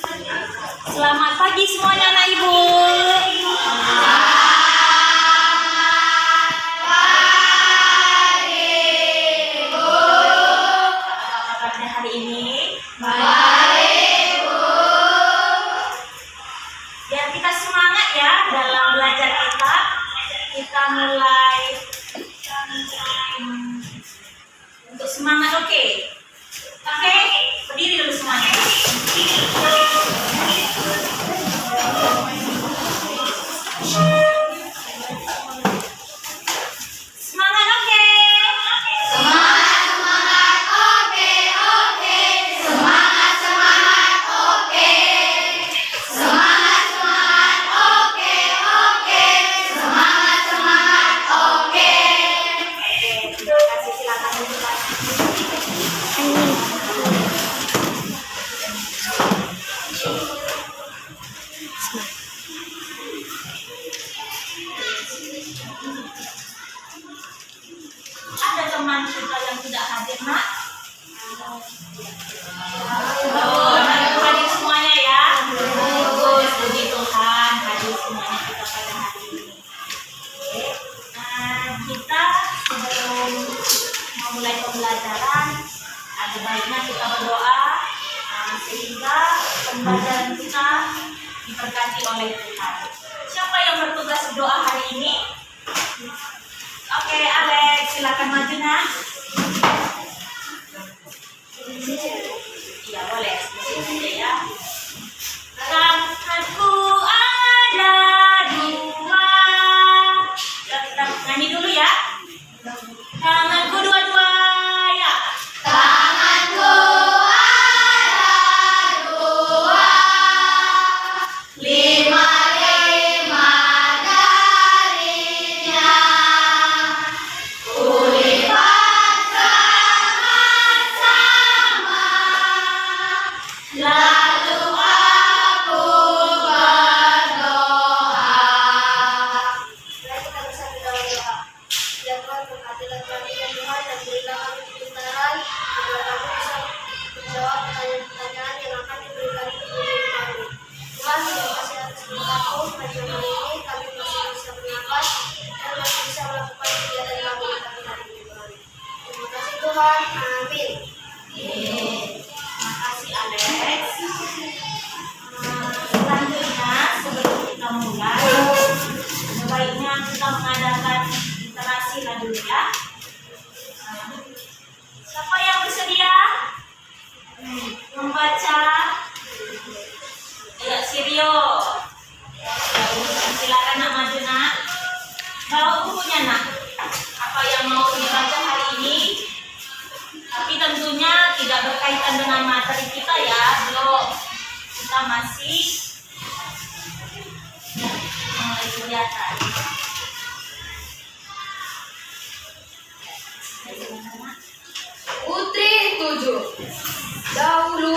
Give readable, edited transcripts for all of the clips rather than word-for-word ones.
Selamat pagi semuanya anak ibu. Apa kabarnya hari ini? Baik, Bu. Biar kita semangat ya dalam belajar kita. Kita mulai untuk semangat, oke? Oke, berdiri dulu semuanya. Semangat, oke? Semangat, semangat, oke, oke. Semangat, semangat, oke. Semangat, semangat, oke, oke. Semangat, semangat, oke. Terima kasih, silakan duduk. Ada teman kita yang tidak hadir, nak? Hadir semuanya ya. Bagus, puji Tuhan hadir semuanya kita pada hari ini. Oke. Kita sebelum memulai pembelajaran, ada baiknya kita berdoa sehingga pembelajaran kita diberkati oleh Tuhan. Siapa yang bertugas doa hari ini? Oke, Alex, silakan maju, nak. Iya, boleh. Di sini ya. Tanganku ada dua. Ya, kita nyanyi dulu ya. Tanganku dua-dua, ya. Tanganku ada dua, lima-lima jarinya. Kulipat sama-sama, lalu aku berdoa. Mari kita bersama dalam doa. Ya Tuhan, berkatilah kami dan Tuhan dan berilah kami kepintaran agar kami bisa menjawab pertanyaan-pertanyaan yang akan diberikan kepada kami. Tuhan, terima kasih atas berkat-Mu. Pada malam ini kami masih bisa bernafas dan masih bisa melakukan kegiatan kami di pagi hari ini, Tuhan. Terima kasih Tuhan. Amin. Terima kasih, Alex. Selanjutnya, sebelum kita mulai, sebaiknya kita mengadakan interaksi dulu ya. Siapa yang bersedia membaca? Ayo, Sirio. Silakan nak maju, nak. Bawa bukunya, nak. Apa yang mau dibaca hari ini? Tapi tentunya tidak berkaitan dengan materi kita ya, belum. Kita masih mulai kegiatan. Putri 7. Dahulu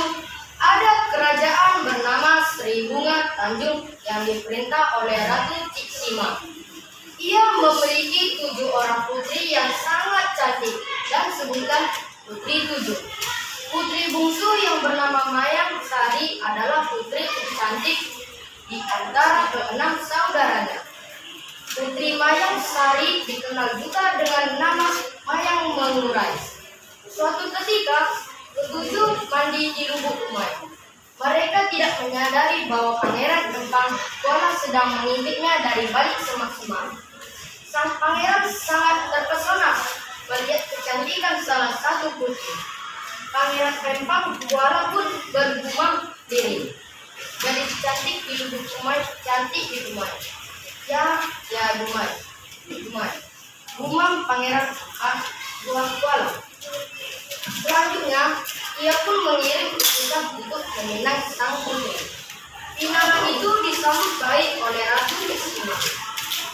ada kerajaan bernama Sri Bunga Tanjung yang diperintah oleh Ratu Ciksima. Ia memiliki 7 orang putri yang sangat cantik dan sebutan Putri 7. Putri bungsu yang bernama Mayang Sari adalah putri tercantik di antara keenam saudaranya. Putri Mayang Sari dikenal juga dengan nama Mayang Mengurai. Suatu ketika, ketujuh mandi di lubuk Umay. Mereka tidak menyadari bahwa Pangeran Empang Kuala sedang mengintipnya dari balik semak-semak. Sang pangeran sangat terpesona melihat kecantikan salah satu putri. Pangeran Empang Kuala pun bergumam diri. Gadis cantik di lubuk Umay, cantik di Umay. Ya Dumai. Gumam Pangeran Kuala. Selanjutnya, ia pun mengirim petugas untuk meminang sang putri. Pinangan itu disambut baik oleh Ratu Ciksima.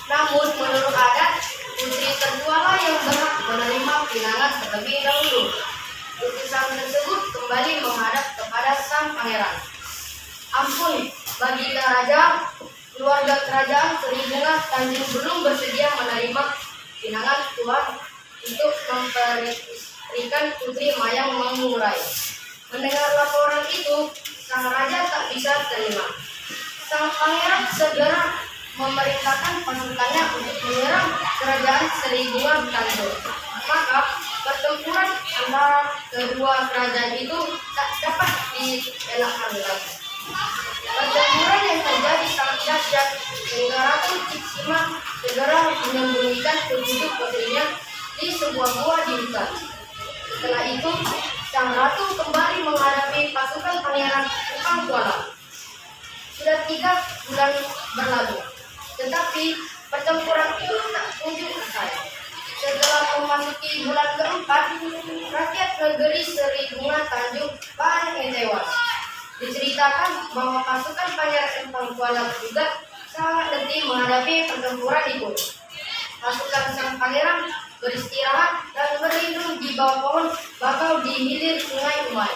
Namun, menurut adat, putri tertualah yang berhak menerima pinangan terlebih dahulu. Utusan tersebut kembali menghadap kepada sang pangeran. Ampun, baginda raja, keluarga kerajaan Sri Bunga Tanjung belum bersedia menerima pinangan Tuhan untuk memberikan putri Mayang Mengurai. Mendengar laporan itu, sang raja tak bisa bisa terima. Sang pangeran segera memerintahkan pasukannya untuk menyerang kerajaan Sri Bunga Tanjung. Maka pertempuran antara kedua kerajaan itu tak dapat dielakkan lagi. Pertempuran yang terjadi sangat dahsyat sehingga Ratu Cixima segera menyembunyikan ketujuh putrinya di sebuah gua di hutan. Setelah itu, sang ratu kembali menghadapi pasukan pangeran Pangkuala. Sudah 3 bulan berlalu, tetapi pertempuran itu tak kunjung usai. Setelah memasuki bulan keempat, rakyat negeri Sri Bunga Tanjung banyak yang tewas. Diceritakan bahwa pasukan pangeran Pangkuala juga sangat letih menghadapi pertempuran itu. Pasukan sang pangeran beristirahat dan berlindung di bawah pohon bakau di hilir sungai Umai.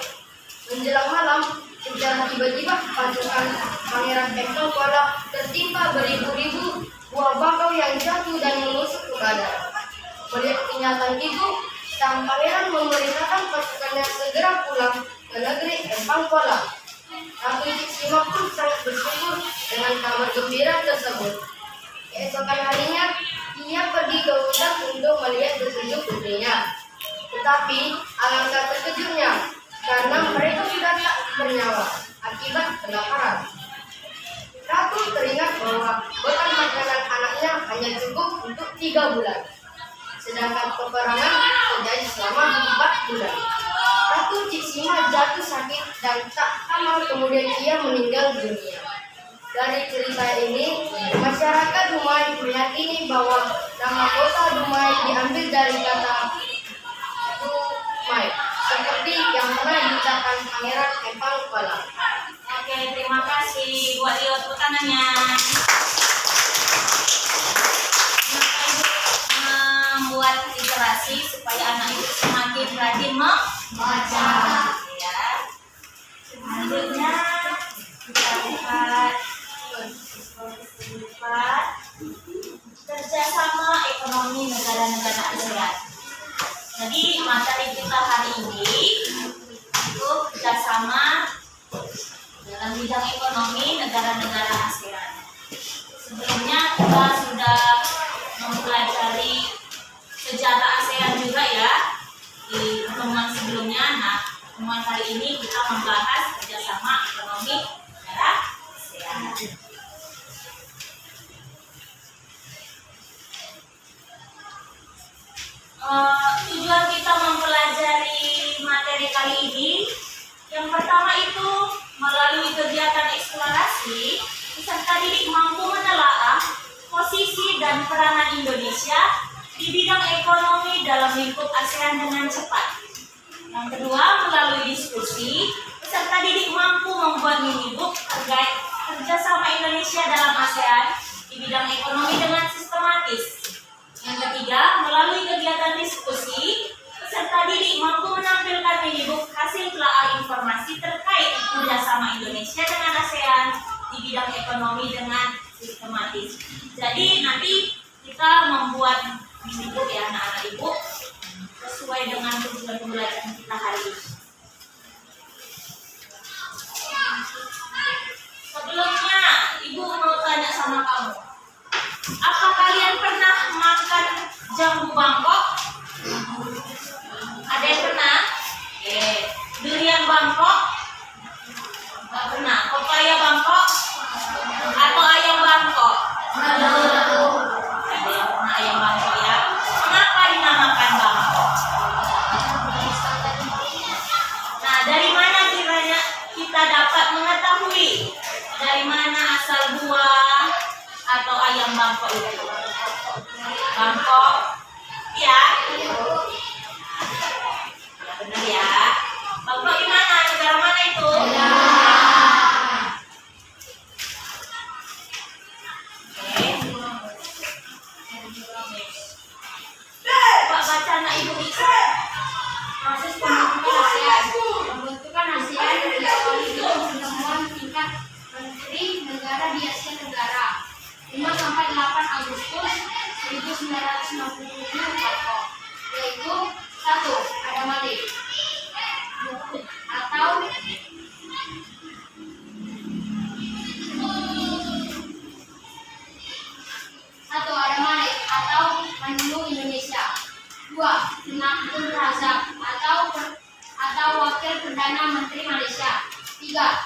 Menjelang malam, secara tiba-tiba pasukan pangeran Pangkuala tertimpa beribu-ribu buah bakau yang jatuh dan menusuk ke badan. Melihat kenyataan itu, sang pangeran memerintahkan pasukannya segera pulang ke negeri Pangkuala. Ratu Cixima pun sangat bersyukur dengan kabar gembira tersebut. Keesokan harinya, ia pergi ke hutan untuk melihat ketujuh putrinya. Tetapi alangkah terkejutnya karena mereka sudah tak bernyawa akibat kelaparan. Ratu teringat bahwa bekal makanan anaknya hanya cukup untuk 3 bulan, sedangkan peperangan terjadi selama 4 bulan. Ratu Cixima jatuh sakit dan tak lama kemudian ia meninggal dunia. Dari cerita ini, masyarakat Dumai meyakini bahwa nama kota Dumai diambil dari kata Dumai, seperti yang pernah diucapkan Pangeran Pangkuala. Oke, terima kasih buat Leo tepuk tangannya. Kenapa Ibu membuat literasi supaya anak itu semakin rajin membaca? Ya. Selanjutnya kita lihat kerjasama ekonomi negara-negara ASEAN. Jadi materi kita hari ini itu kerjasama dalam bidang ekonomi negara-negara ASEAN. Sebelumnya kita sudah mempelajari sejarah ASEAN juga ya di pertemuan sebelumnya. Nah, pertemuan hari ini kita membahas kerjasama ekonomi negara ASEAN. Tujuan kita mempelajari materi kali ini, yang pertama itu melalui kegiatan eksplorasi, peserta didik mampu menelaah posisi dan peranan Indonesia di bidang ekonomi dalam lingkup ASEAN dengan cepat. Yang kedua, melalui diskusi, peserta didik mampu membuat minibuk terkait kerjasama Indonesia dalam ASEAN di bidang ekonomi dengan sistematis. Yang ketiga, melalui kegiatan diskusi, peserta didik mampu menampilkan minibuk hasil telaah informasi terkait kerjasama Indonesia dengan ASEAN di bidang ekonomi dengan sistematis. Jadi nanti kita membuat minibuk ya anak-anak ibu sesuai dengan tujuan pembelajaran kita hari ini. Sebelumnya, ibu mau tanya sama kamu. Apa kalian pernah makan jambu Bangkok? Ada yang pernah? Durian Bangkok? Nggak pernah. Pepaya Bangkok? Atau ayam Bangkok? Ada yang pernah ayam Bangkok ya. Mengapa dinamakan Bangkok? Nah, dari mana kiranya kita dapat mengetahui dari mana asal buah atau ayam Bangkok itu? Bangkok, ya? Ya benar ya. Bangkok di mana? Negara mana itu? Coba baca anak ibu Ika. Proses pembentukan ASEAN. Pembentukan ASEAN diawali dengan pertemuan tingkat menteri negara di Asia Tenggara 5 sampai 8 Agustus 1967 Bangkok, yaitu 1. Adam Malik atau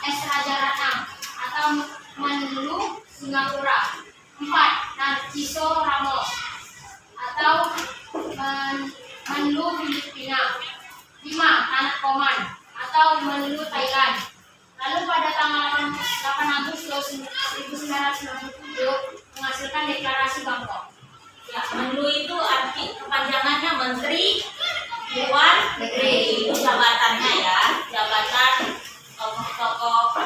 Es Raja Ratna atau Menlu Singapura. 4. Narciso Ramos atau Menlu Filipina. 5. Tanah Koman atau Menlu Thailand. Lalu pada tanggal 8 Agustus 1997 menghasilkan deklarasi Bangkok. Ya, Menlu itu arti kepanjangannya Menteri Luar Negeri. Itu jabatannya ya, jabatan tokoh-tokoh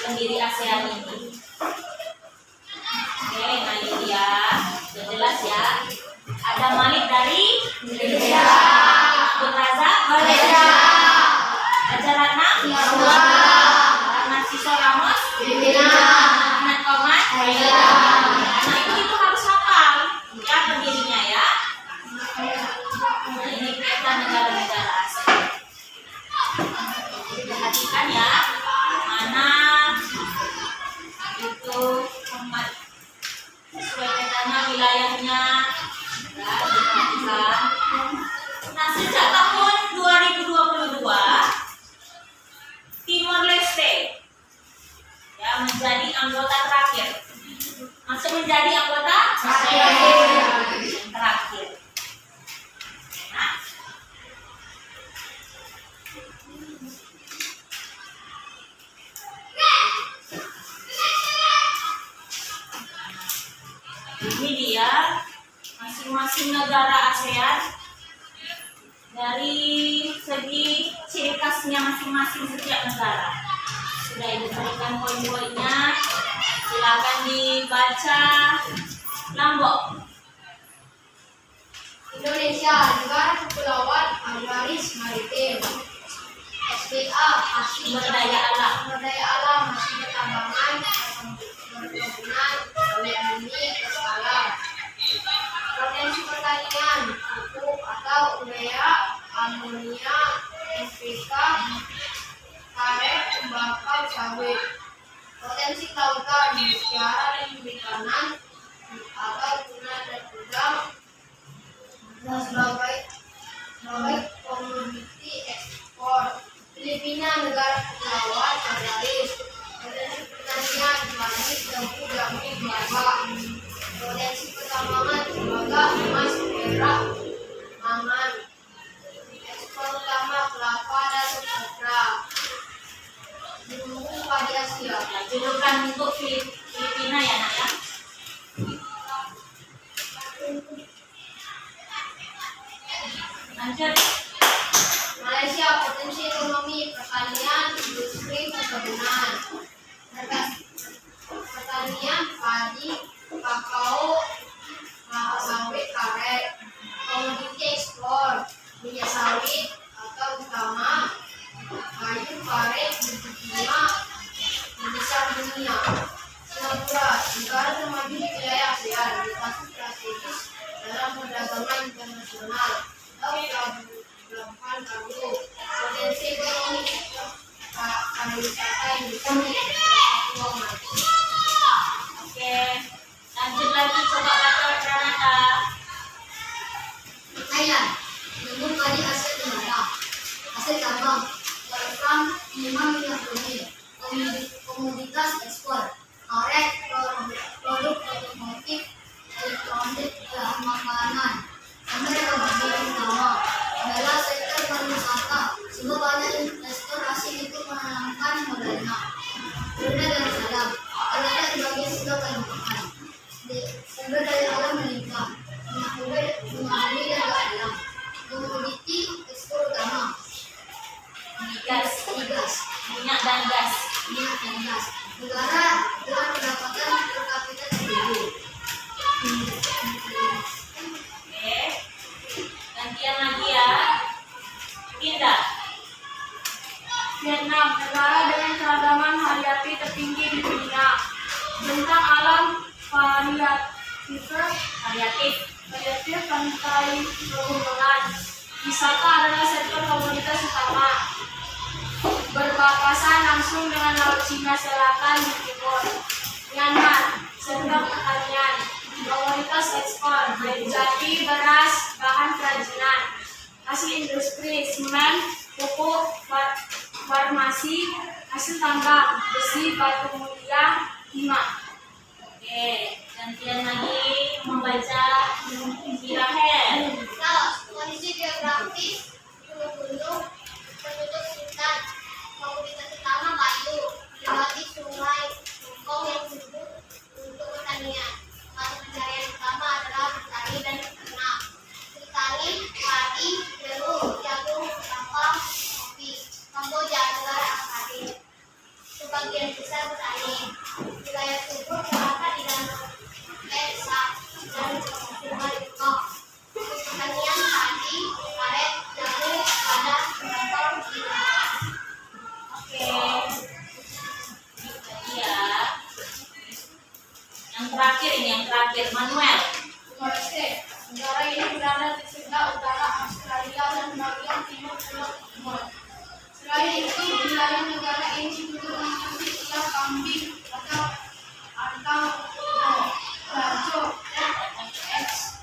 pendiri ASEAN ini. Oke, nah ini dia, sudah jelas ya. Ada Malik dari Indonesia, Abdul Razak Malaysia, Raja Ratna Narciso Ramos Ahmad Koman Thailand. Nah itu harus hafal ya pendirinya ya. Nah ini kita negara-negara ASEAN. Perhatikan ya, mana itu tempat sesuai petanya wilayahnya ya, diperhatikan. Nah sejak tahun 2022 Timor Leste ya menjadi anggota terakhir, masuk menjadi anggota yang terakhir. Nah, ini dia masing-masing negara ASEAN dari segi ciri khasnya masing-masing setiap negara. Sudah ibu berikan poin-poinnya, silakan dibaca. Lombok, Indonesia, negara kepulauan agraris maritim. SDA, masih sumber daya alam. sumber daya alam, masih pertambangan, perkebunan, bumi, alam. Potensi pertanian, pupuk atau urea, amonia, NPK, karet, tembakau, sawit. Potensi kelautan, mutiara dan perikanan atau tuna dan udang. Dan sebagai komoditi ekspor. Filipina, negara kepulauan agraris. Potensi pertanian, padi, tebu, jambu, kelapa. Potensi pertambangan, tembaga, emas, perak, mangan. Ekspor utama kelapa dan kopra. Bumbu padi Asia. Ya, julukan untuk Filipina ya nak ya. Lanjut. Malaysia, potensi ekonomi pertanian, industri, perkebunan. Pertanian, padi, kakao, kelapa sawit, karet. Komoditi ekspor, minyak sawit atau utama, kayu, karet, bunga, terbesar dunia. Singapura, negara termaju di wilayah ASEAN, lokasi strategis dalam perdagangan internasional. Pelabuhan kargo, potensi ekonomi, pariwisata, industri, keuangan. Oke, lanjut lagi coba baca Pranata. Thailand, lumbung padi Asia Tenggara, hasil tambang, welcome 5 miliar dolar, komoditas ekspor, karet, produk otomotif, elektronik, bahan makanan. Sampai ke bagian utama adalah sektor pariwisata, sehingga banyak investor asing ikut menanamkan modalnya. Brunei Darussalam terletak di bagian sebelah Kalimantan. Sumber daya alam meningkat, mengalami dan alam. Komoditi ekspor utama, migas, Minyak dan gas. minyak dan gas. Negara dengan pendapatan per kapita tertinggi. Oke, gantian lagi ya. Indah. Vietnam, negara dengan keragaman hayati tertinggi di dunia. Bentang alam variatif pantai pegunungan. Wisata adalah sektor komoditas utama. Berbatasan langsung dengan Laut Cina Selatan di timur. Myanmar, sektor pertanian. Komoditas ekspor, kayu jati, beras, bahan kerajinan. Hasil industri, semen, pupuk, farmasi, hasil tambang besi batu mulia 5. Oke, gantian lagi membaca Rahel. Kondisi geografis gunung-gunung penduduk hutan komoditas utama kayu melewati sungai Bungkong yang disebut untuk pertanian. Mata pencarian utama adalah bertani dan beternak. Bertani, padi, jeruk, jagung, kelapa, kopi. Kamboja negara Akademi. Sebagian besar bertani. Wilayah subur terdapat di Danau Lesa dan Sungai Bungkong. Pertanian padi, karet, jagung, pada, motor, ikan. Oke. Ini tadi ya. Yang terakhir Manuel. Negara ini berada di sebelah utara Australia dan bagian timur Pulau Timor. Selain itu, wilayah negara ini juga mengikuti ikan kambing atau bajo, X,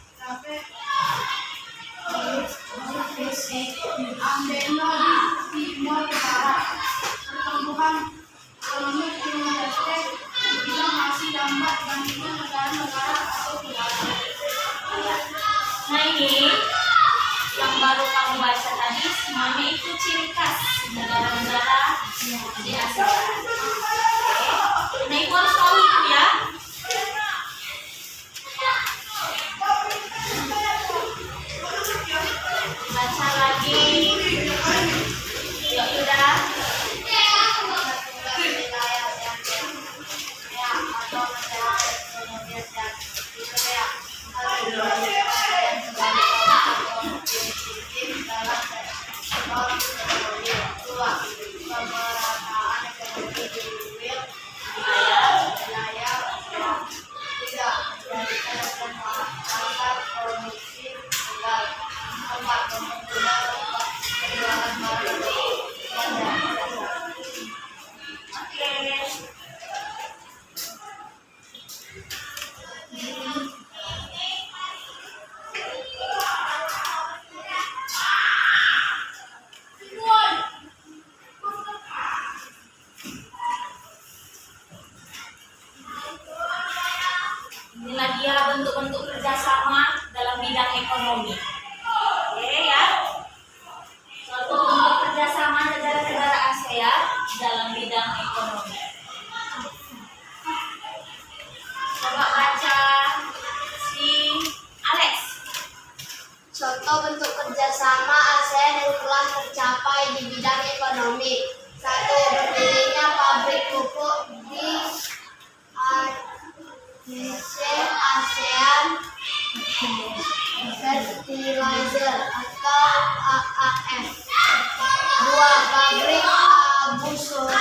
Ambeno di Timor Barat. Pertumbuhan ekonomi Timor Leste dibilang masih lambat dibandingkan negara-negara atau wilayah. Nah ini yang baru kamu baca tadi semuanya itu ciri khas negara-negara di Asia. Oke. Nah ibu harus tahu itu ya. Baca lagi. Yuk Yuda. Inilah dia bentuk-bentuk kerjasama dalam bidang ekonomi. Oke ya. Suatu bentuk kerjasama negara-negara ASEAN dalam bidang ekonomi. Coba baca si Alex. Contoh bentuk kerjasama ASEAN yang telah tercapai di bidang ekonomi. 1. Berdirinya pabrik pupuk di ASEAN Fertilizer atau AAF. 2. Pabrik abu soda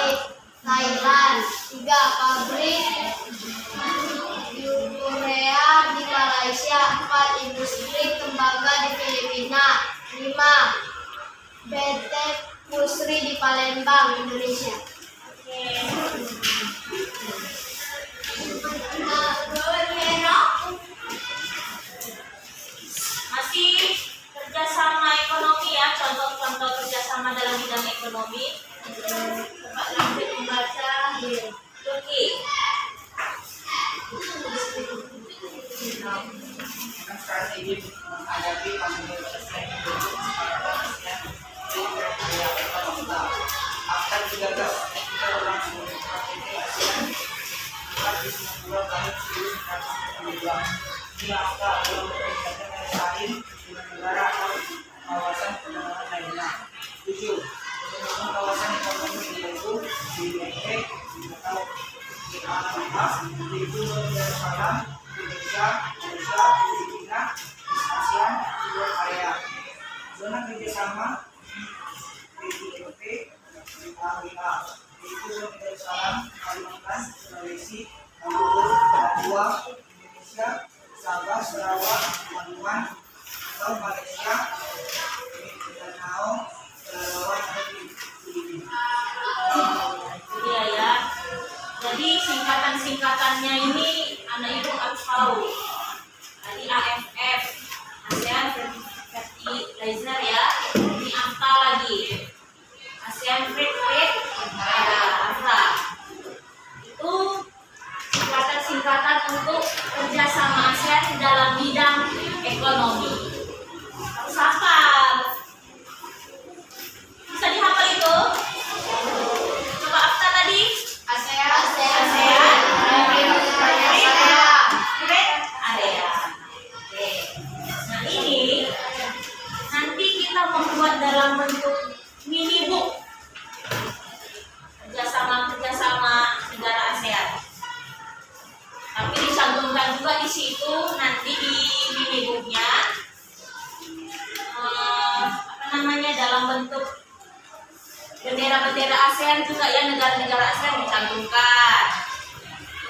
di Thailand. 3. Pabrik urea di Malaysia. 4. Industri tembaga di Filipina. 5. PT Pusri di Palembang, Indonesia. Masih kerjasama ekonomi ya, contoh-contoh kerjasama dalam bidang ekonomi. Coba lanjut membaca Turki. Sekarang ini menghadapi pandemi akan 13 kita berlangsung KTT ASEAN 492 tahun 1992. Ini angka adalah peringkatan yang lain dengan negara atau kawasan perdagangan lainnya. 7. Pembangunan kawasan ekonomi yaitu BRI atau GAA yaitu Yerusalem, Indonesia, Malaysia, Filipina, ASEAN, dua area. Zona kerjasama BDMP, AWA, yaitu Yerusalem, Kalimantan, Sulawesi, Maluku, Papua, Indonesia, Sabah, Sarawak, Labuan, atau Malaysia, Mindanao, Sulawesi, dan Filipina. Iya ya. Jadi singkatan-singkatannya ini anak ibu harus tahu. Tadi AFF, ASEAN Fertilizer ya. Ini AFTA lagi. ASEAN Trade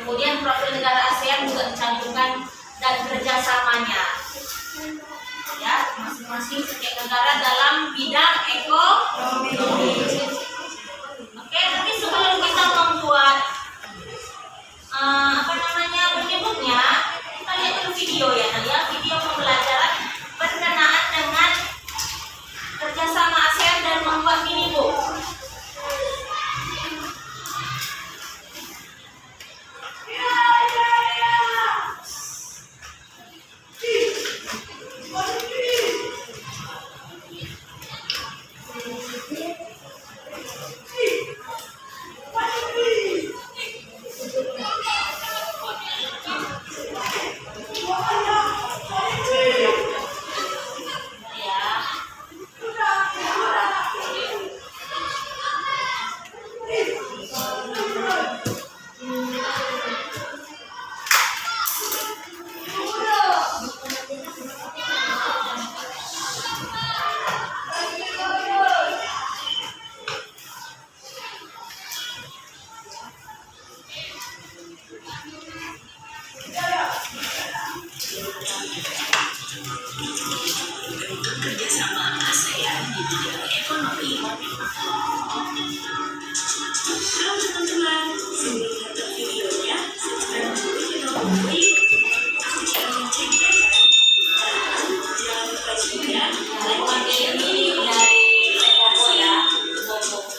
Kemudian profil negara ASEAN juga dicantumkan dan kerjasamanya. Ya, masing-masing setiap negara dalam bidang ekonomi. Oke, nanti sebelum kita membuat bentuknya, kita lihat dulu video ya, video pembelajaran berkenaan dengan kerjasama ASEAN dan membuat minibook. Kerjasama ASEAN di bidang ekonomi. Halo teman-teman, sebelum nonton videonya, subscribe dulu channel ini. Aku channel cerita ya. Jangan lupa juga like Ini dari Lekopo ya.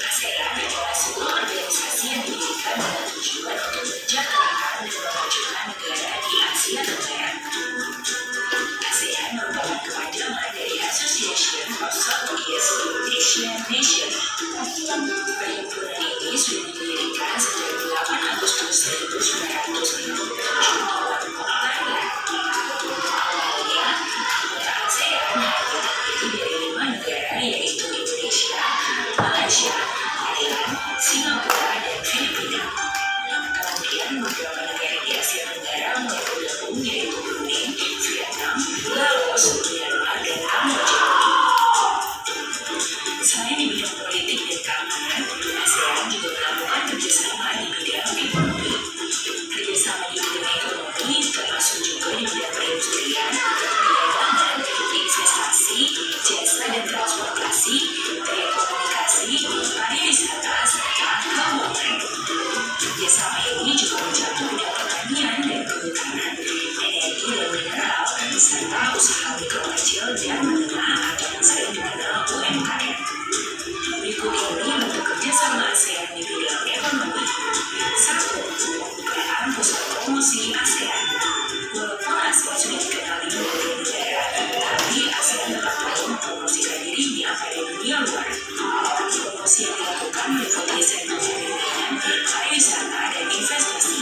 ASEAN adalah sebuah organisasi yang didirikan dengan tujuan untuk mensejahterakan dan memajukan negara di Asia Tenggara. ASEAN merupakan kepanjangan dari Association of Southeast Asian Nations. Perhimpunan ini sudah didirikan sejak 8 Agustus 1957 waktu Thailand. Awalnya, anggota ASEAN hanya terdiri dari 5 negara yaitu Indonesia, Malaysia, Thailand, Singapura, dan Filipina. Kemudian beberapa negara di Asia Tenggara mulai bergabung yaitu Brunei, Vietnam, Laos, Myanmar, dan Kamboja. Selain di bidang politik dan keamanan, ASEAN juga melakukan kerjasama di bidang ekonomi. Kerjasama di bidang ekonomi termasuk juga di bidang perindustrian, perdagangan, investasi, jasa dan transportasi, telekomunikasi, pariwisata, serta keuangan. Kerjasama ini juga mencakup bidang pertanian dan kehutanan, energi dan mineral, serta usaha mikro kecil dan menengah atau yang sering dikenal UMKM. Berikut ini bentuk kerjasama ASEAN di bidang ekonomi. 1. Pembukaan pusat promosi ASEAN. Walaupun ASEAN sudah dikenal di berbagai negara, tapi ASEAN tetap perlu mempromosikan dirinya pada dunia luar. Promosi yang dilakukan meliputi sektor perdagangan, pariwisata, dan investasi.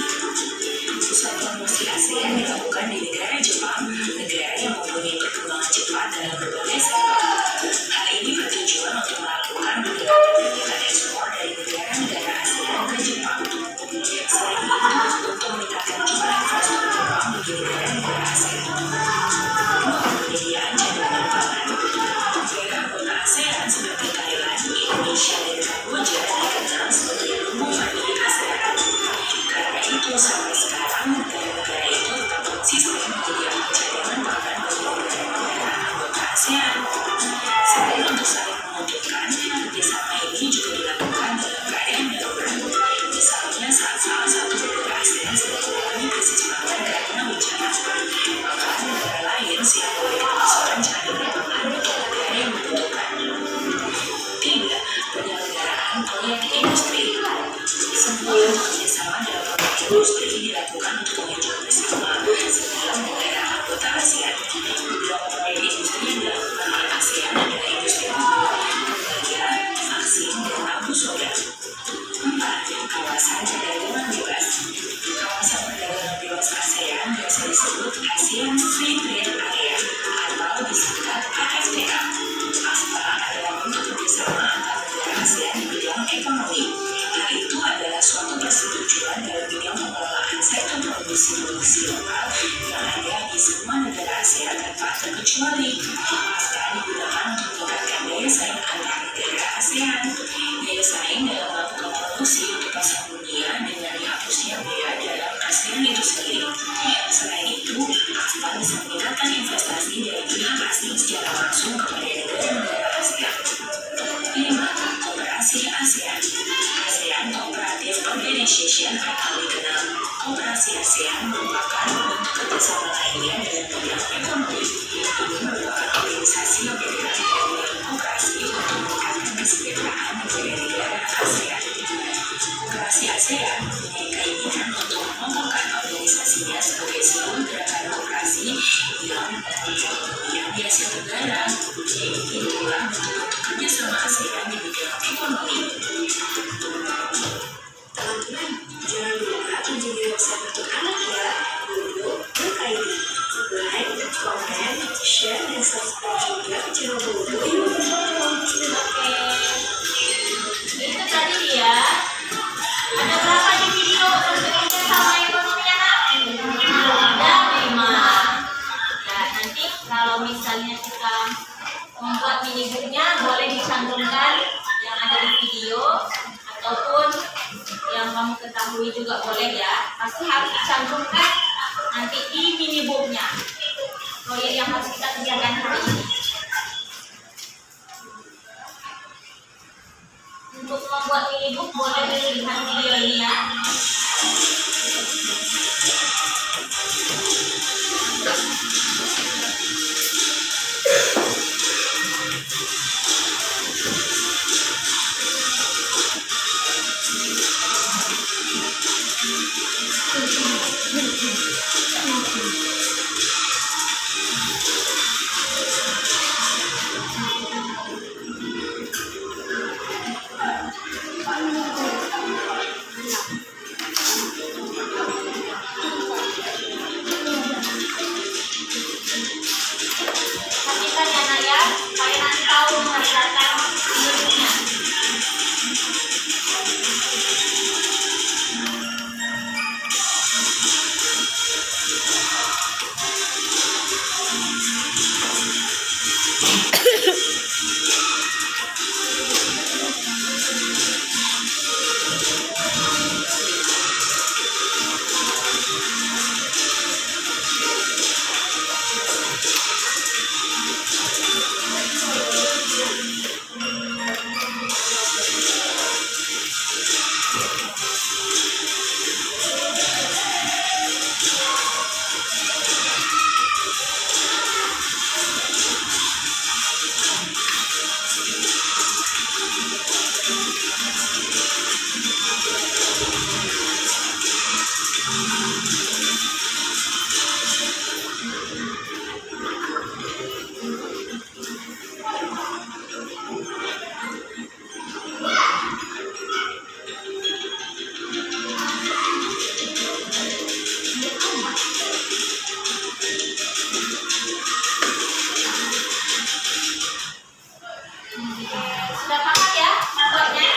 Pusat promosi ASEAN dilakukan di negara Jepang, negara yang mempunyai perkembangan cepat dalam berbagai sektor. Hal ini bertujuan untuk melakukan peningkatan ekspor dari negara-negara ASEAN ke Jepang. Selain itu, untuk meningkatkan jumlah infrastruktur Jepang bagi negara-negara ASEAN. 2. Penyediaan cadangan pangan. Negara anggota ASEAN seperti Thailand, Indonesia, dan Kamboja dikenal sebagai lumbung padi ASEAN. Karena itu, sampai sekarang negara-negara itu tetap konsisten menyediakan cadangan pangan bagi negara-negara anggota ASEAN. Selain untuk saling menguntungkan, kerjasama ini juga dilakukan dalam keadaan darurat. Misalnya saat salah satu negara ASEAN sedang mengalami krisis pangan karena bencana, maka negara lain siap memberikan pasokan cadangan pangan bagi negara yang membutuhkan. 3. Penyelenggaraan proyek industri. Semua kerjasama dalam proyek industri dilakukan untuk tujuan bersama segala negara anggota ASEAN. Beberapa proyek industri yang dilakukan oleh ASEAN adalah industri pembagian, vaksin, dan lampu soda. 4. Kawasan perdagangan bebas. Kawasan perdagangan bebas ASEAN biasa disebut ASEAN Free Trade Area atau disingkat AFTA. AFTA adalah bentuk kerjasama antar negara ASEAN di bidang ekonomi. Hal itu adalah suatu persetujuan dalam bidang pengelolaan sektor produksi lokal yang ada di semua negara ASEAN tanpa terkecuali. AFTA digunakan untuk meningkatkan daya saing antar negara ASEAN. Daya saing dalam melakukan produksi untuk pasar dunia dengan dihapusnya bea dalam ASEAN. Association atau dikenal Koperasi ASEAN merupakan bentuk kerjasama lainnya dalam bidang ekonomi. Ini merupakan organisasi yang bergerak di bidang koperasi untuk meningkatkan kesejahteraan negara-negara ASEAN. Koperasi ASEAN mempunyai keinginan untuk mengembangkan organisasinya sebagai sebuah gerakan koperasi yang di Asia Tenggara. Itulah bentuk kerjasama ASEAN di bidang ekonomi. Teman-teman, jangan lupa kunjungi website untuk anak ya, Bobo.id. Like, comment, share, dan subscribe juga channel Bobo yuk. Oke. Itu tadi dia. Ada berapa di video bentuknya sama ekonominya, Nak? Ada 5. Nah, nanti kalau misalnya kita membuat minibooknya boleh dicantumkan yang ada di video ataupun yang kamu ketahui juga boleh ya. Pasti harus dicantumkan nanti di minibooknya. Proyek yang harus kita kerjakan hari ini. Untuk membuat minibook boleh dilihat video ini ya. Perhatikan ya Nak ya, supaya nanti tahu mengerjakan minibooknya. Sudah paham ya membuatnya?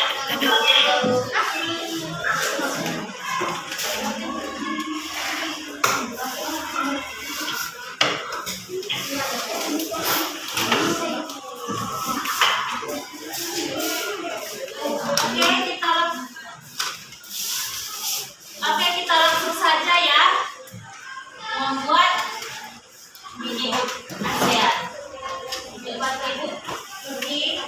Oke, kita langsung saja ya membuat minibook ASEAN. Buat ibu pergi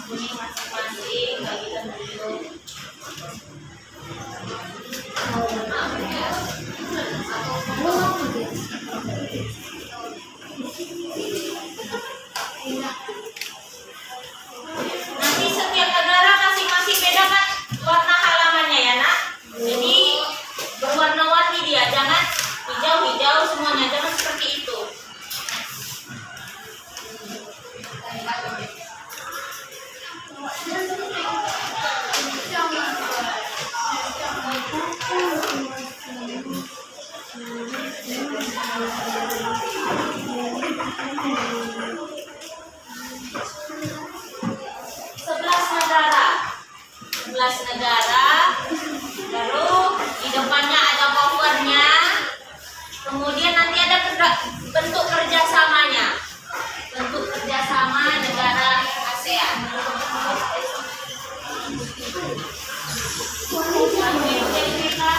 bunyi masing-masing bagikan dulu. Nanti setiap negara masing-masing beda kan warna halamannya ya Nak. Jadi berwarna-warni dia, jangan hijau-hijau semuanya, jangan seperti itu. Sebelas negara, baru di depannya ada powernya, kemudian nanti ada bentuk kerjasamanya, bentuk kerjasama negara ASEAN. Kita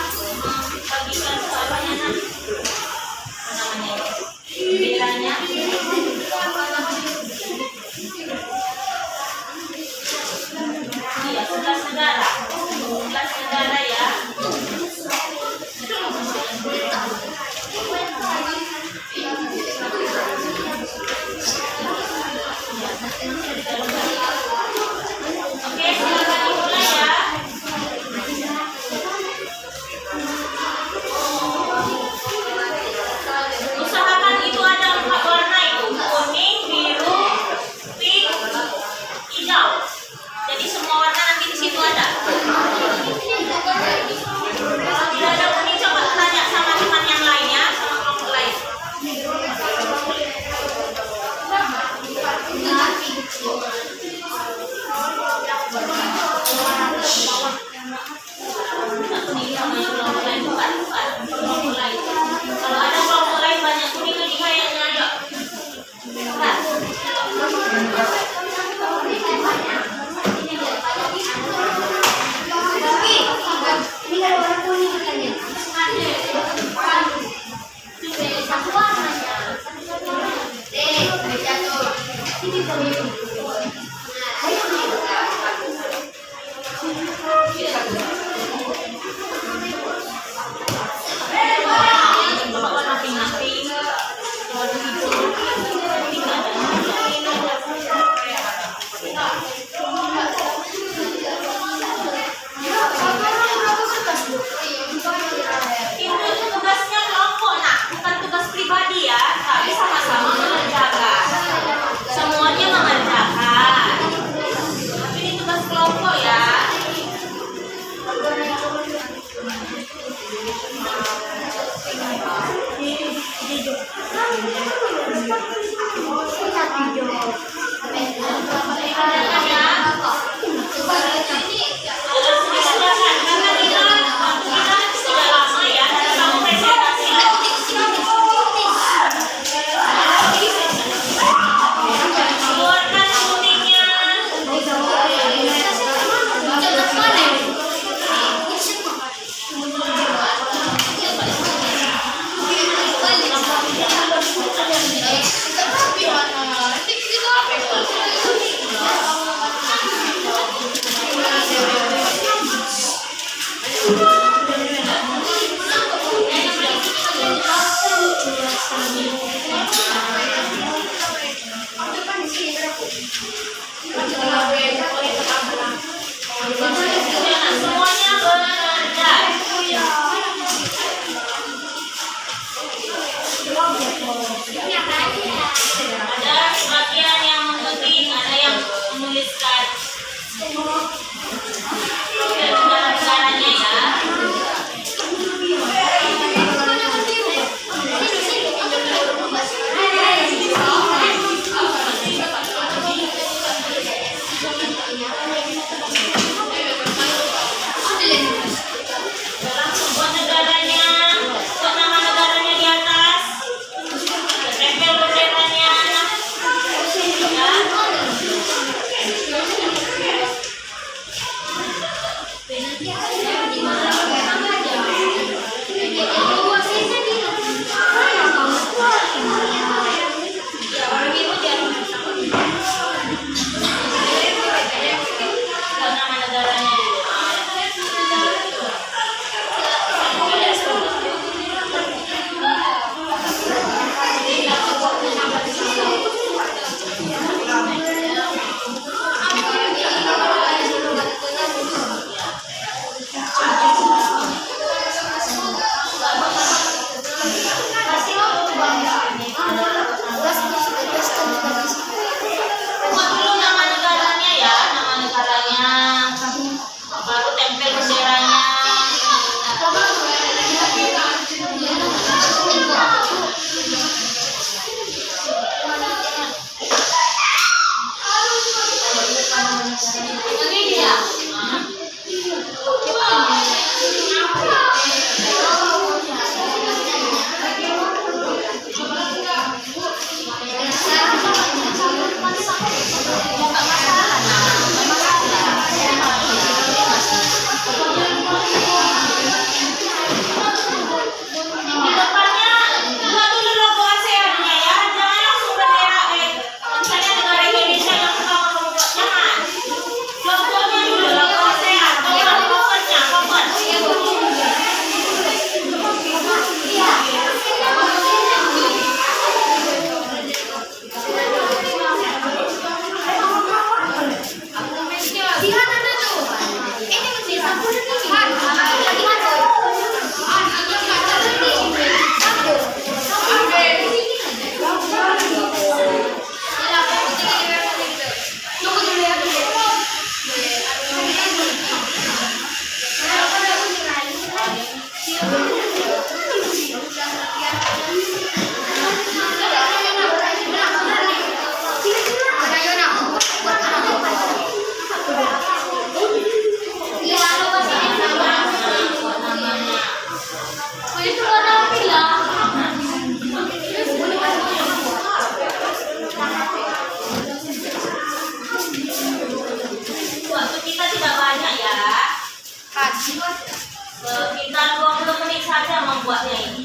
Bapak namping-namping. Waduh, itu. Tidak ada itu tugasnya kelompok nak, bukan tugas pribadi ya. Tapi sama-sama mengerjakan. Semuanya mengerjakan. membuatnya ini?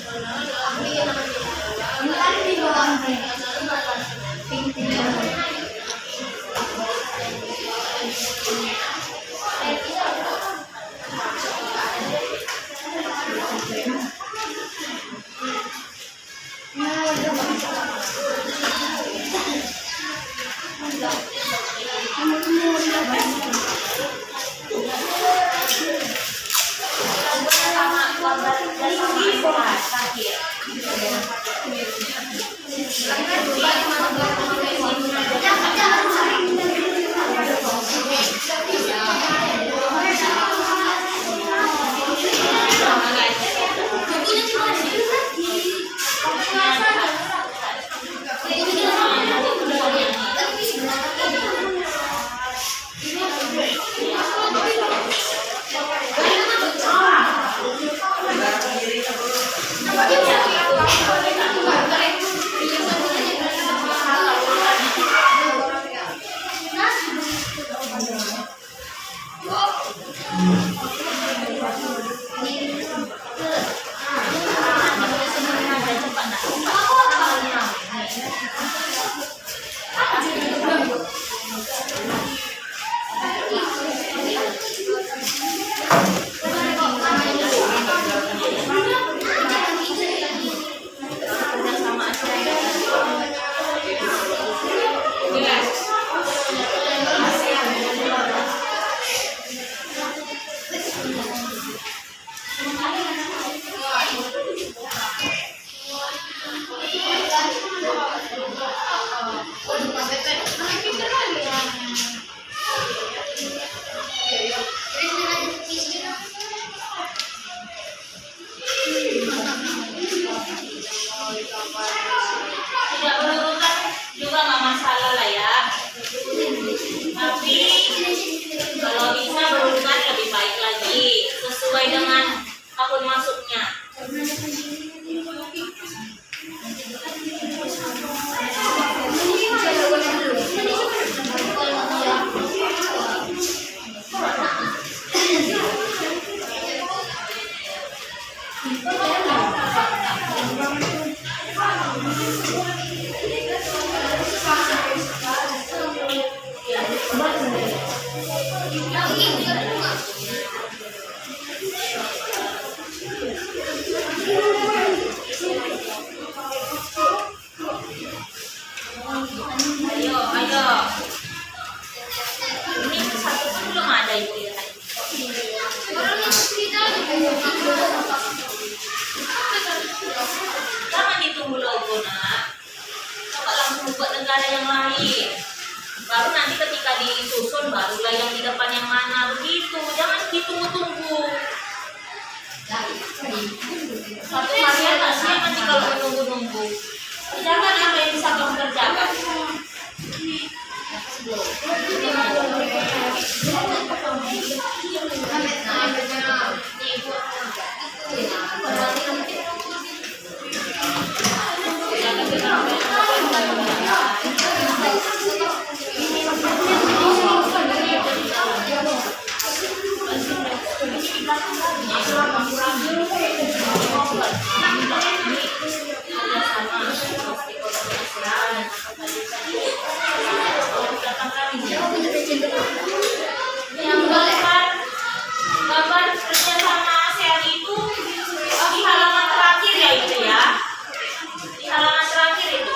Sama gambar kerjasama terakhir. Tidak berurutan juga nggak masalah lah ya. Tapi kalau bisa berurutan lebih baik lagi sesuai dengan tahun masuknya. Ayo, ayo. Ini satu pun belum ada ibu ya. Jangan ditunggu logo nak. Coba langsung buat negara yang lain. Baru nanti ketika disusun barulah yang di depan yang mana begitu. Jangan ditunggu-tunggu. Satu harian kasihan nanti kalau menunggu-nunggu. Jangan apa yang bisa kamu kerjakan. Yang gambar kerja sama ASEAN itu di halaman terakhir ya itu ya, di halaman terakhir itu.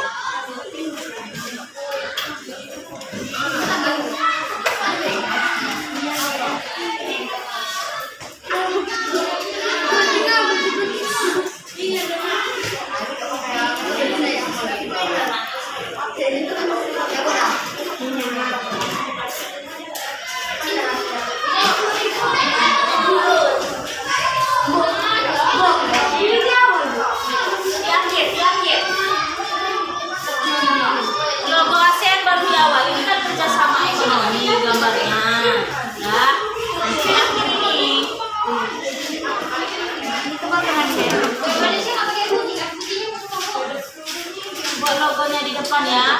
Logo ASEAN baru di awal, ini kan kerjasama ekonomi gambarnya. Nah, di akhir ini. Buat logonya di depan ya.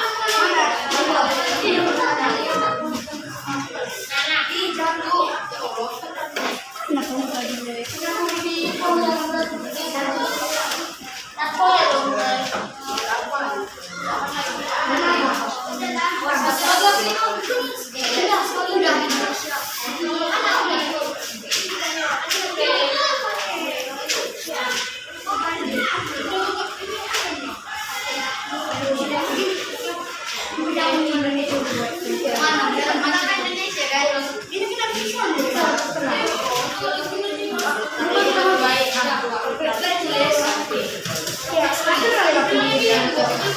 Kenapa Apa?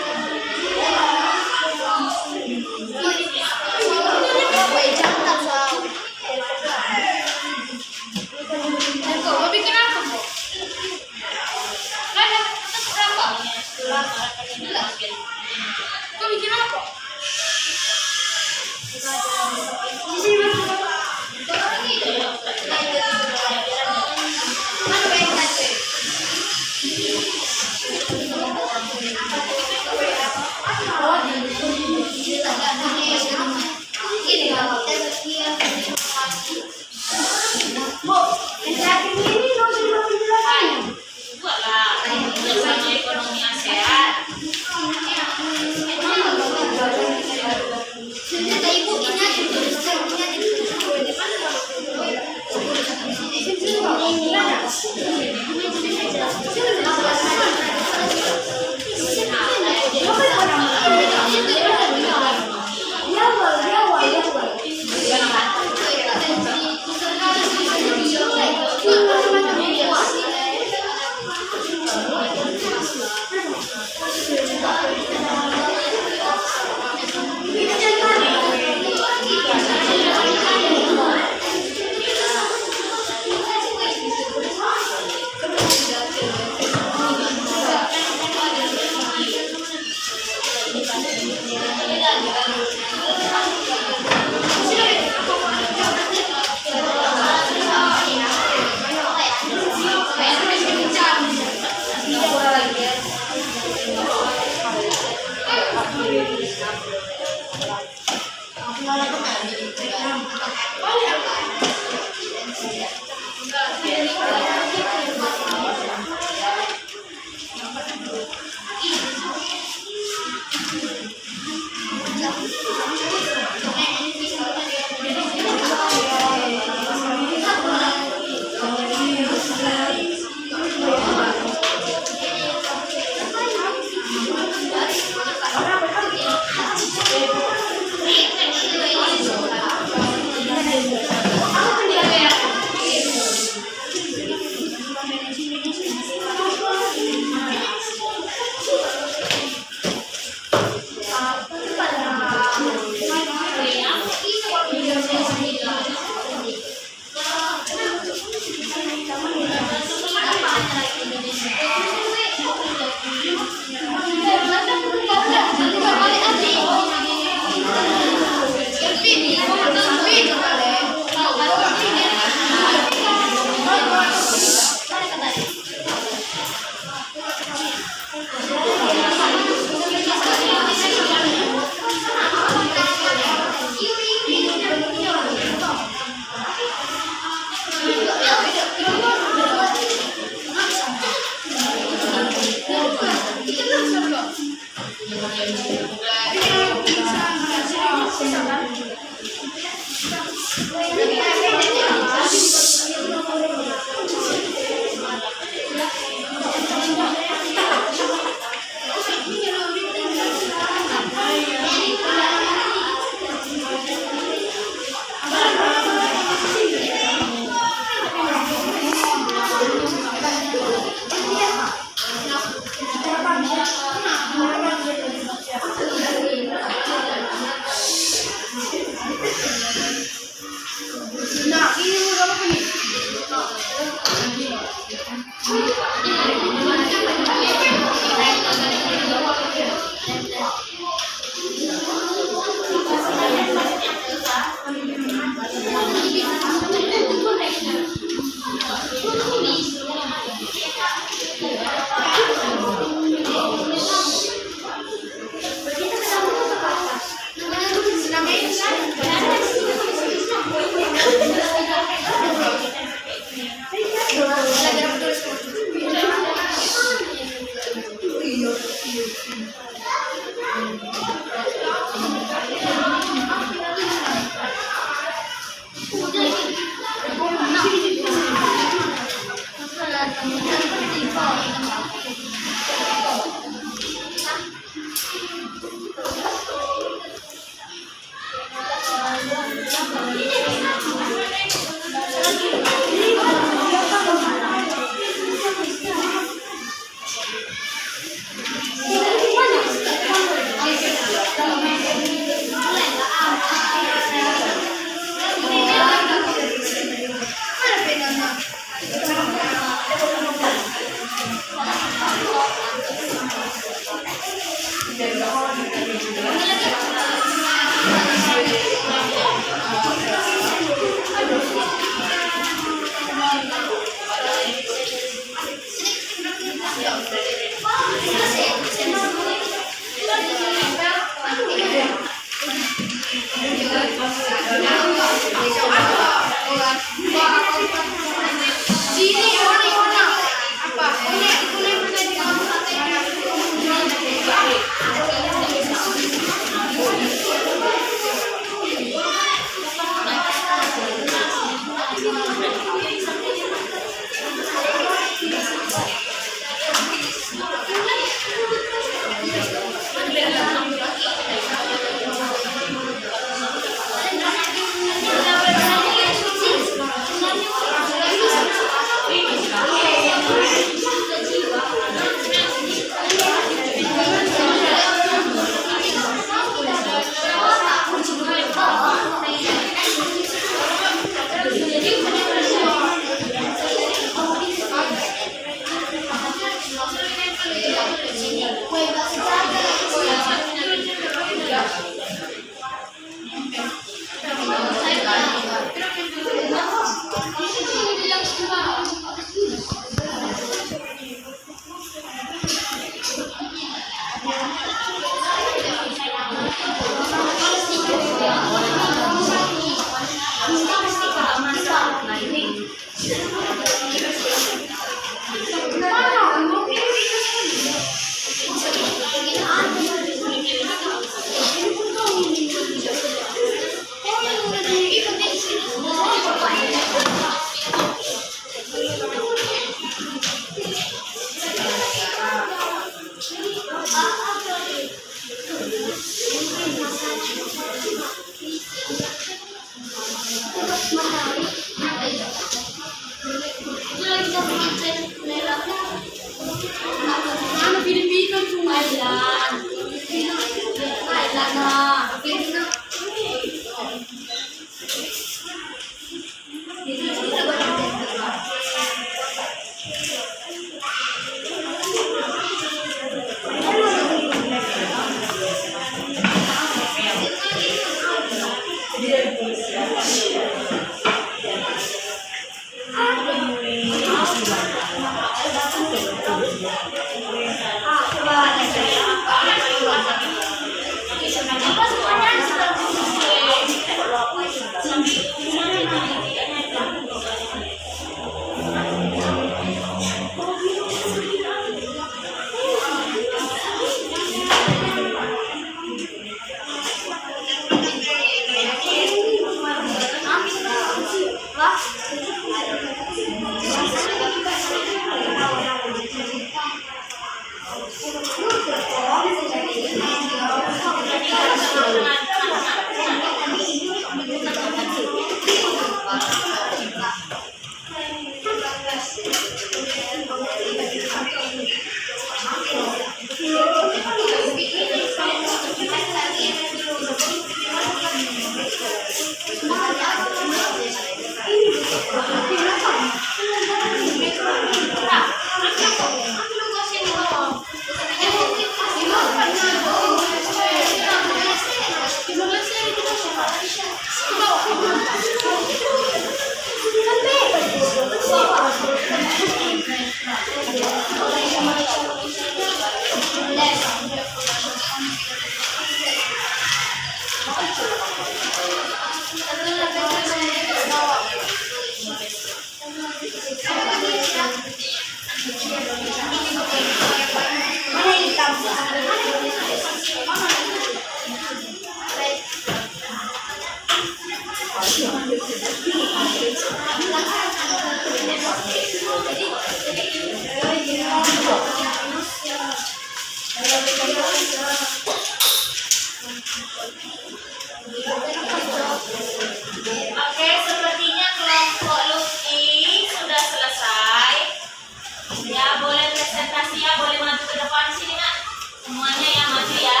Semuanya ya maju ya.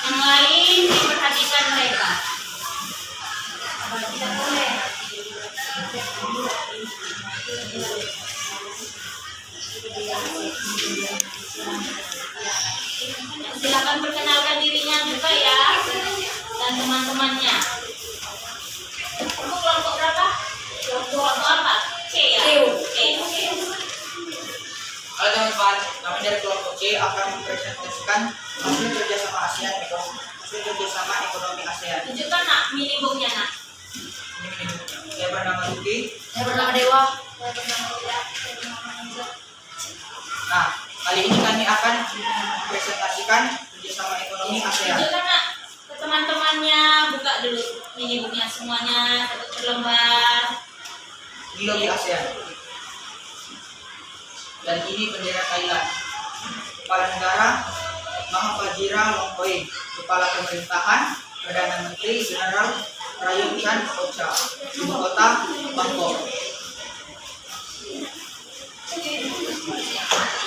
Yang lain diperhatikan mereka. Tidak boleh. Silakan perkenalkan dirinya juga ya, dan teman-temannya. Kamu kelompok berapa? Kelompok apa? C ya? C. Halo teman-teman, kami dari kelompok C akan mempresentasikan hasil kerjasama ASEAN ekonomi ASEAN. Tunjukkan nak mini booknya nak. Ini saya bernama Luki. Saya bernama Dewa. Saya bernama Ida. Saya bernama Hamza. Nah, kali ini kami akan mempresentasikan kerjasama ekonomi ASEAN. Tunjukkan nak ke teman-temannya, buka dulu mini booknya semuanya satu per lembar. Ini logo ASEAN. Dan ini bendera Thailand. Kepala negara Mahathir Mohamad, Kepala Pemerintahan Perdana Menteri Jeneral Prayut Chan Ocha, Ibu Kota Bangkok.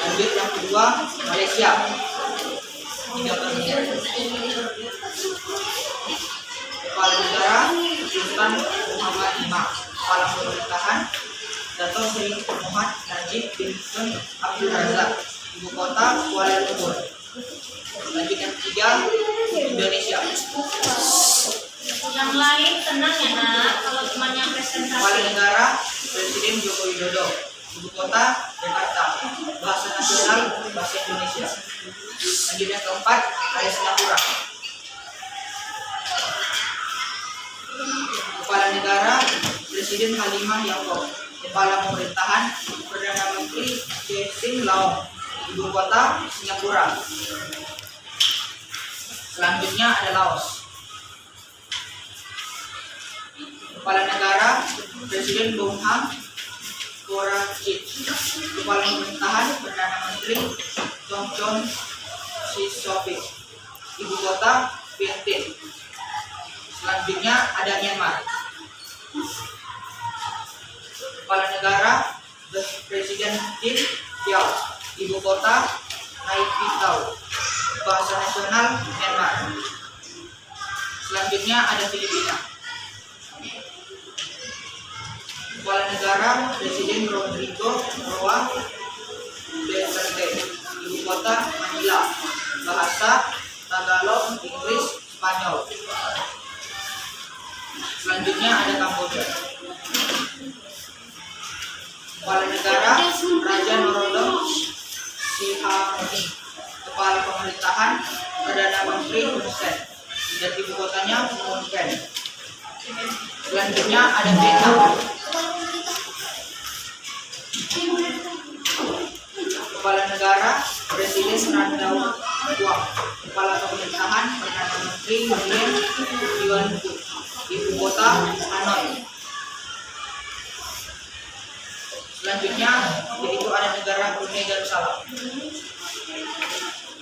Lanjut yang kedua, Malaysia. 3 bendera. Kepala negara Sultan Muhammad V, Kepala Pemerintahan Dato' Sri Muhammad Najib bin Tun Abdul Razak, Ibu Kota Kuala Lumpur. Lanjut yang ketiga, Indonesia. Yang lain tenang ya nak, kalau temannya Kepala presentasi. negara Presiden Joko Widodo, Ibu Kota Jakarta, Bahasa Nasional Bahasa Indonesia. Lanjut yang keempat, ada Singapura. Kepala negara Presiden Halimah Yacob, Kepala Pemerintahan Perdana Menteri Sin Laong, Ibu Kota Singapura. Selanjutnya ada Laos. Kepala negara Presiden Bung Ham Korachit, Kepala Pemerintahan Perdana Menteri Chongchon Sisophik, Ibu Kota Vientiane. Selanjutnya ada Myanmar. Kepala negara Presiden Tin Piao, Ibu Kota Naypyidaw, Bahasa Nasional Myanmar. Selanjutnya ada Filipina. Kepala negara Presiden Rodrigo Roa Duterte, Ibu Kota Manila, Bahasa Tagalog, Inggris, Spanyol. Selanjutnya ada Kamboja. Kepala negara Raja Norodom Sihamoni, Kepala Pemerintahan Perdana Menteri Hun Sen, dan ibu kotanya Phnom Penh. Selanjutnya ada Vietnam. Kepala negara Presiden Randau Quang, Kepala Pemerintahan Perdana Menteri Nguyen Xuan Phuc, Ibu Kota Hanoi. Selanjutnya yaitu ada negara Brunei Darussalam.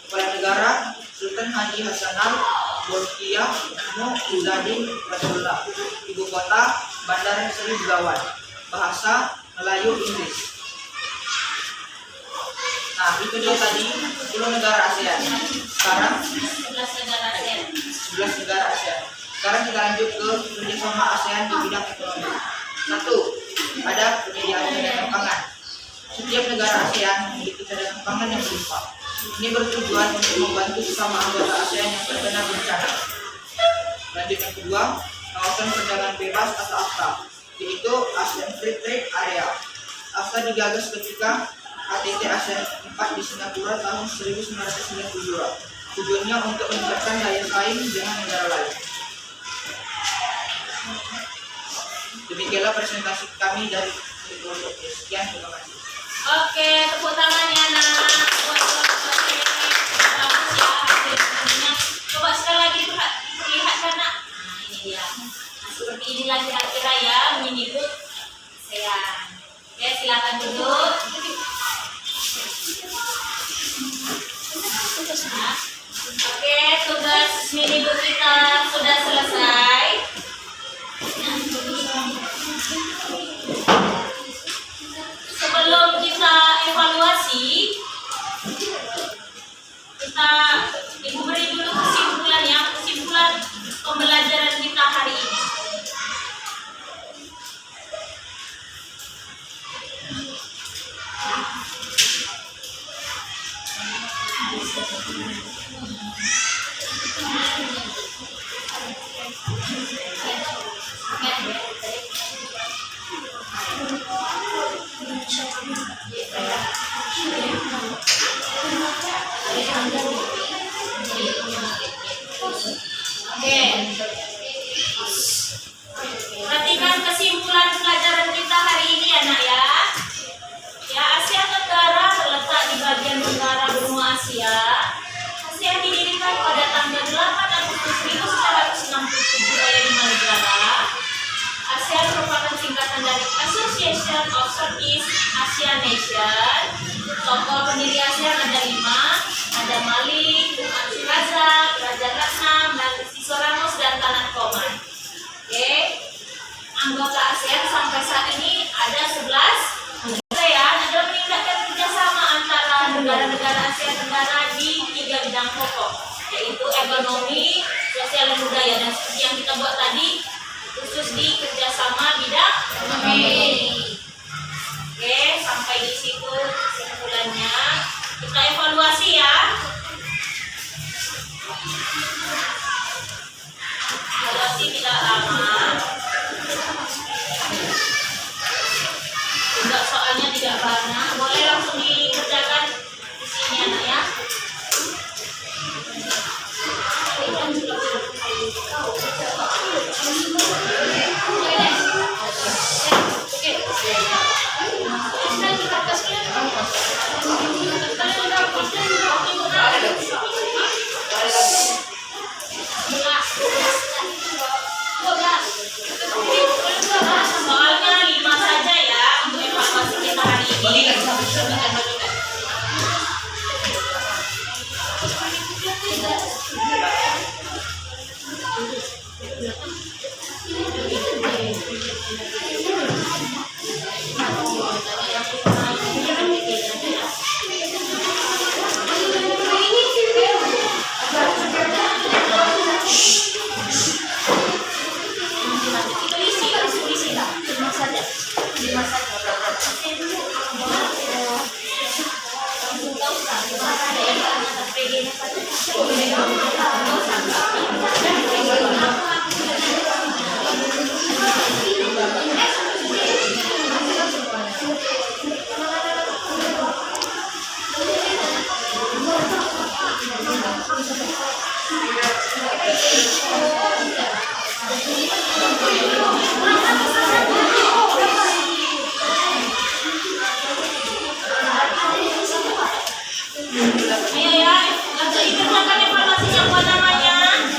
Kepala negara Sultan Haji Hasanal Bolkiah Muizzadin Rasulullah, Ibu Kota Bandar Seri Begawan, Bahasa Melayu Inggris. Nah, itu dia tadi 10 negara ASEAN. Sekarang 11 negara ASEAN. 11 negara ASEAN. Sekarang kita lanjut ke kerjasama ASEAN di bidang ekonomi. 1. Ada penyediaan cadangan pangan. Setiap negara ASEAN memiliki cadangan pangan yang berlimpah. Ini bertujuan untuk membantu sesama anggota ASEAN yang terkena bencana. Lanjut yang kedua, kawasan perdagangan bebas atau AFTA, yaitu ASEAN Free Trade Area. AFTA digagas ketika KTT ASEAN 4 di Singapura tahun 1992. Tujuannya untuk meningkatkan daya saing dengan negara lain. Demikianlah presentasi kami dari kelompok C. Sekian, terima kasih. Oke, tepuk tangannya nak. Buat kelompok C. Bagus ya hasilnya. Coba sekali lagi perlihatkan nak. Nah ini dia. Nah, seperti inilah kira-kira ya mini book ASEAN. Oke, silakan duduk. Nah, oke, tugas mini book kita sudah selesai. Sebelum kita evaluasi, Oke. Perhatikan kesimpulan pelajaran kita hari ini ya nak ya. Ya, Asia Tenggara terletak di bagian tenggara benua Asia. ASEAN didirikan pada tanggal 8 Agustus 1967 oleh 5 negara. ASEAN merupakan singkatan dari Association of Southeast Asian Nation. Tokoh pendiri ASEAN ada 5, ada Malik, Tun Razak, Raja Ratnam, dan Siso Ramos dan Tanan Koman. Oke, anggota ASEAN sampai saat ini ada 11. ASEAN adalah meningkatkan kerjasama antara negara-negara Asia Tenggara di 3 bidang pokok, yaitu ekonomi, sosial, dan budaya. Dan seperti yang kita buat tadi, khusus di kerjasama bidang ekonomi. Oke, sampai di situ kesimpulannya. Kita evaluasi ya. Evaluasi tidak lama. Tidak, soalnya tidak banyak. Boleh langsung dikerjakan di sini anak ya. Soalnya 5 saja ya untuk evaluasi kita hari ini. Ayo ya, nanti dikerjakan evaluasinya apa namanya? 5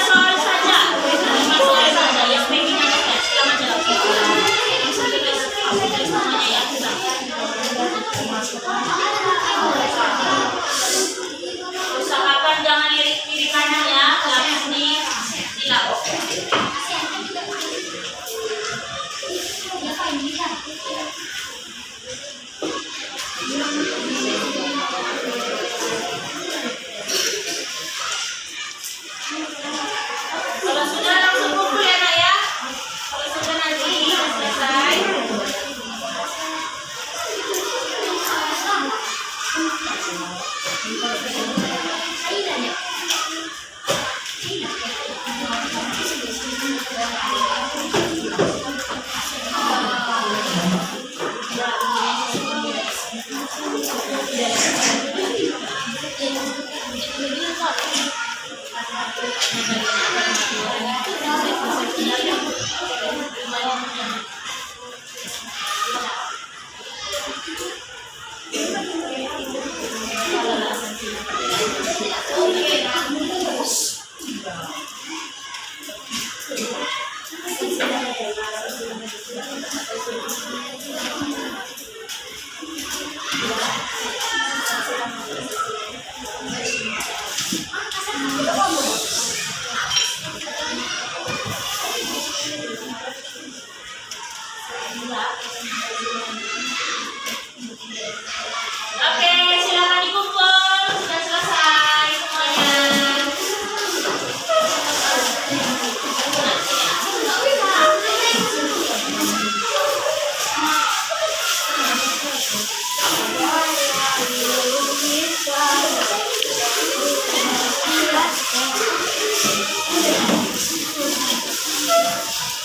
soal saja. 5 soal saja. Yang pengen aja, selamat jalan. Namanya ya. Usahakan jangan lirik kanan ya, langsung dilap. Kalau sudah langsung kumpul ya nak ya. Kalau sudah nanti selesai.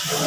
Oke.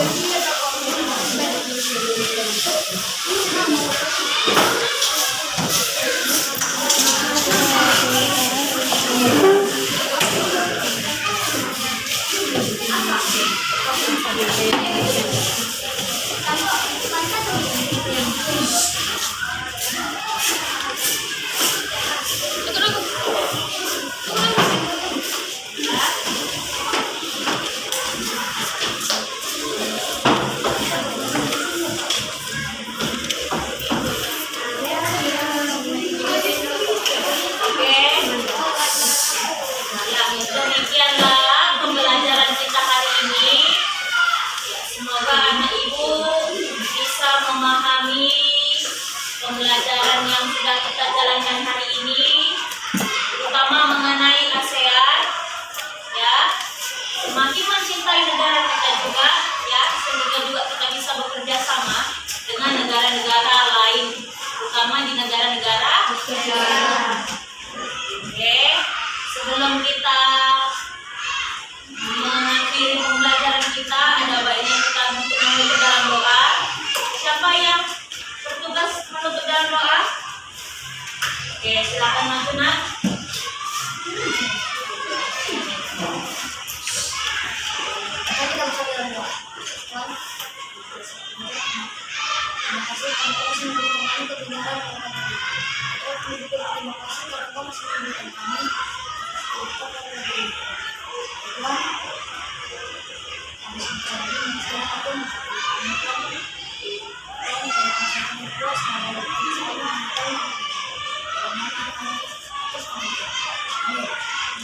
Ya, demikianlah pembelajaran kita hari ini. Ya, semoga anak ibu bisa memahami pembelajaran yang sudah kita jalankan hari ini, terutama mengenai ASEAN. Ya, semakin mencintai negara kita juga, ya, sehingga juga kita bisa bekerja sama dengan negara-negara lain, terutama di negara-negara. Oke, sebelum kita mengakhiri pembelajaran kita, ada baiknya kita menutup dalam doa. Siapa yang bertugas menutup dalam doa? Oke, silakan maju nak. Mari kita bersatu dalam doa. Tuhan, terima kasih karena Engkau masih memberikan kami kebenaran yang kami beri. Kami juga berterima kasih karena Engkau masih memberikan kami Tuhan, kami sebentar lagi menjelaskan apapun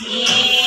Yeay.